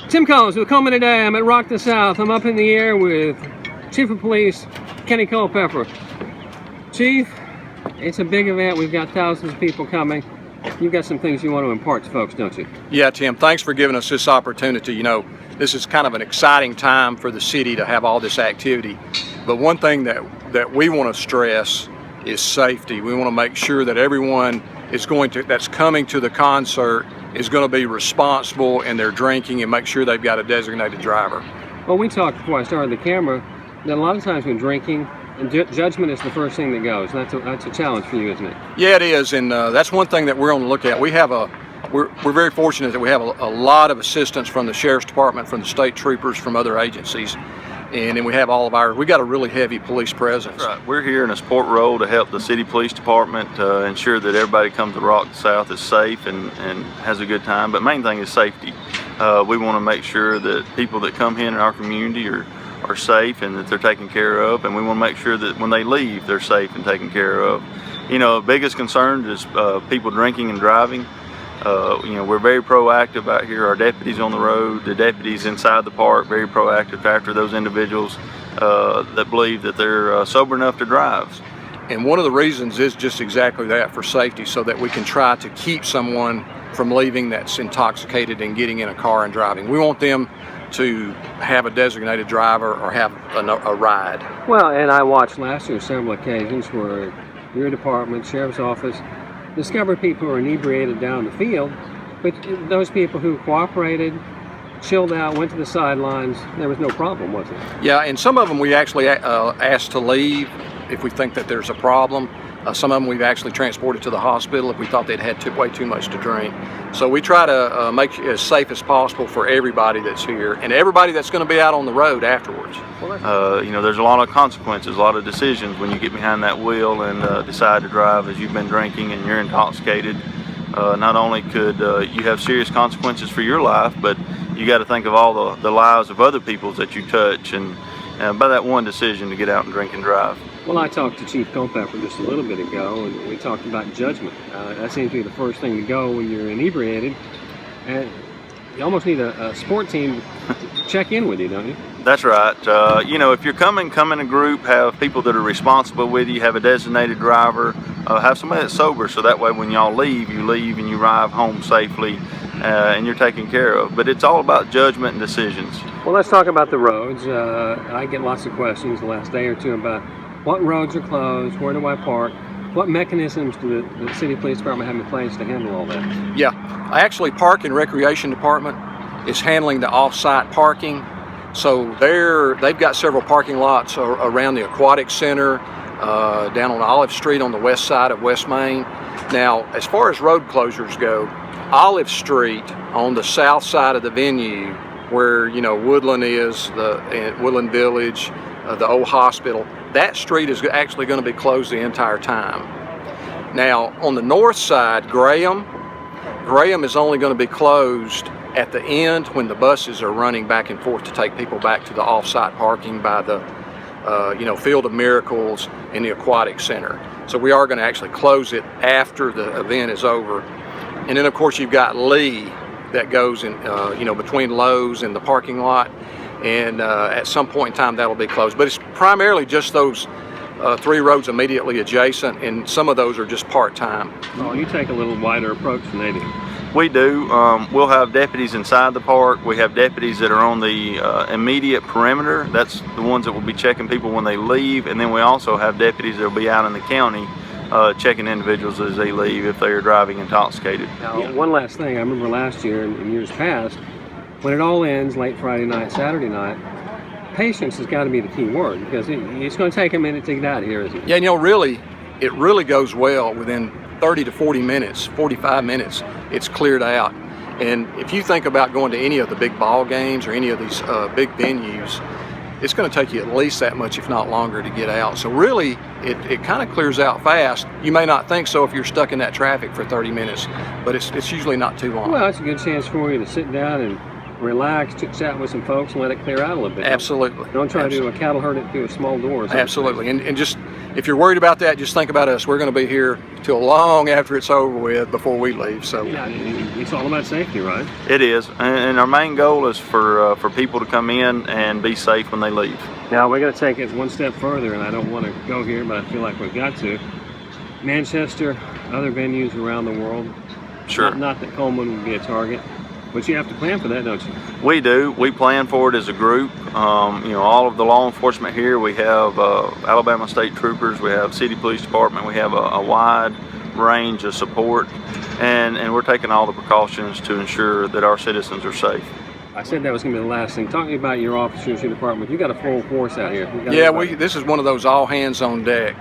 Tim Collins with Cullman today. I'm at Rock the South. I'm up in the air with Chief of Police Kenny Culpepper. Chief, it's a big event. We've got thousands of people coming. You've got some things you want to impart to folks, don't you? Yeah, Tim, thanks for giving us this opportunity. You know, this is kind of an exciting time for the city to have all this activity. But one thing that we want to stress is safety. We want to make sure that everyone that's coming to the concert is going to be responsible in their drinking and make sure they've got a designated driver. Well, we talked before I started the camera that a lot of times when drinking, judgment is the first thing that goes. That's a challenge for you, isn't it? Yeah, it is, and that's one thing that we're going to look at. We're very fortunate that we have a lot of assistance from the Sheriff's Department, from the state troopers, from other agencies, and then we have we got a really heavy police presence. Right. We're here in a support role to help the city police department ensure that everybody comes to Rock South is safe and has a good time. But main thing is safety. We want to make sure that people that come here in our community are safe and that they're taken care of, and we want to make sure that when they leave they're safe and taken care of. You know, biggest concern is people drinking and driving. You know, we're very proactive out here. Our deputies on the road, the deputies inside the park, very proactive after those individuals that believe that they're sober enough to drive. And one of the reasons is just exactly that, for safety, so that we can try to keep someone from leaving that's intoxicated and getting in a car and driving. We want them to have a designated driver or have a ride. Well, and I watched last year several occasions where your department, Sheriff's Office, discovered people who were inebriated down the field, but those people who cooperated, chilled out, went to the sidelines, there was no problem, was there? Yeah, and some of them we actually asked to leave if we think that there's a problem. Some of them we've actually transported to the hospital if we thought they'd had way too much to drink. So we try to make it as safe as possible for everybody that's here and everybody that's going to be out on the road afterwards. You know, there's a lot of consequences, a lot of decisions when you get behind that wheel and decide to drive as you've been drinking and you're intoxicated. Not only could you have serious consequences for your life, but you got to think of all the lives of other people that you touch, and by that one decision to get out and drink and drive. Well, I talked to Chief Culpepper just a little bit ago, and we talked about judgment. That seems to be the first thing to go when you're inebriated, and you almost need a sport team to check in with you, don't you? That's right. You know, if you're come in a group, have people that are responsible with you, have a designated driver, have somebody that's sober, so that way when y'all leave and you arrive home safely and you're taken care of. But it's all about judgment and decisions. Well, let's talk about the roads. I get lots of questions the last day or two about what roads are closed, where do I park, what mechanisms do the city police department have in place to handle all that? Yeah, actually Park and Recreation Department is handling the off-site parking. So they've got several parking lots around the Aquatic Center, down on Olive Street on the west side of West Main. Now, as far as road closures go, Olive Street on the south side of the venue, where, you know, Woodland is, Woodland Village, the old hospital, that street is actually going to be closed the entire time. Now, on the north side, Graham is only going to be closed at the end when the buses are running back and forth to take people back to the off-site parking by the Field of Miracles and the Aquatic Center. So we are going to actually close it after the event is over. And then, of course, you've got Lee that goes in, between Lowe's and the parking lot. And at some point in time, that'll be closed. But it's primarily just those 3 roads immediately adjacent, and some of those are just part-time. Oh, you take a little wider approach than they do. We do. We'll have deputies inside the park. We have deputies that are on the immediate perimeter. That's the ones that will be checking people when they leave. And then we also have deputies that will be out in the county checking individuals as they leave if they are driving intoxicated. Now, one last thing. I remember last year and in years past, when it all ends late Friday night, Saturday night, patience has got to be the key word, because it's going to take a minute to get out of here, isn't it? Yeah, you know, really, it really goes well within 30 to 40 minutes, 45 minutes, it's cleared out. And if you think about going to any of the big ball games or any of these big venues, it's going to take you at least that much, if not longer, to get out. So really, it kind of clears out fast. You may not think so if you're stuck in that traffic for 30 minutes, but it's usually not too long. Well, it's a good chance for you to sit down and relax, chit-chat with some folks, and let it clear out a little bit. Absolutely. Don't try Absolutely. to cattle herd it through a small door. Absolutely. And just, if you're worried about that, just think about us. We're going to be here till long after it's over with before we leave. So Yeah, it's all about safety, right? It is, and our main goal is for people to come in and be safe when they leave. Now we're going to take it one step further, and I don't want to go here, but I feel like we've got to. Manchester, other venues around the world. Sure. Not that Cullman would be a target, but you have to plan for that, don't you? We do. We plan for it as a group. All of the law enforcement here, we have Alabama State Troopers, we have City Police Department, we have a wide range of support, and we're taking all the precautions to ensure that our citizens are safe. I said that was going to be the last thing. Talk to me about your officers, your department. You got a full force out here. yeah, this is one of those all hands on deck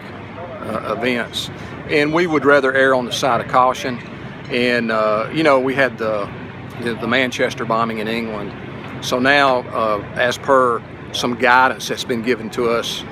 events, and we would rather err on the side of caution. And we had the Manchester bombing in England, so now as per some guidance that's been given to us,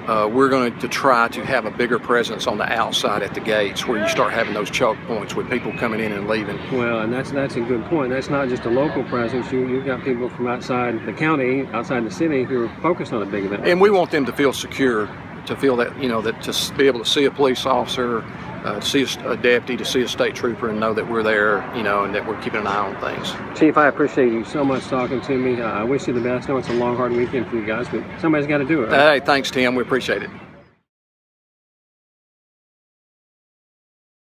we're going to try to have a bigger presence on the outside at the gates, where you start having those choke points with people coming in and leaving. Well, and that's a good point. That's not just a local presence. You've got people from outside the county, outside the city, who are focused on a big event. And we want them to feel secure, to feel that, that to be able to see a police officer, to see a deputy, to see a state trooper, and know that we're there, and that we're keeping an eye on things. Chief, I appreciate you so much talking to me. I wish you the best. I know it's a long, hard weekend for you guys, but somebody's got to do it, right? Hey, thanks, Tim. We appreciate it.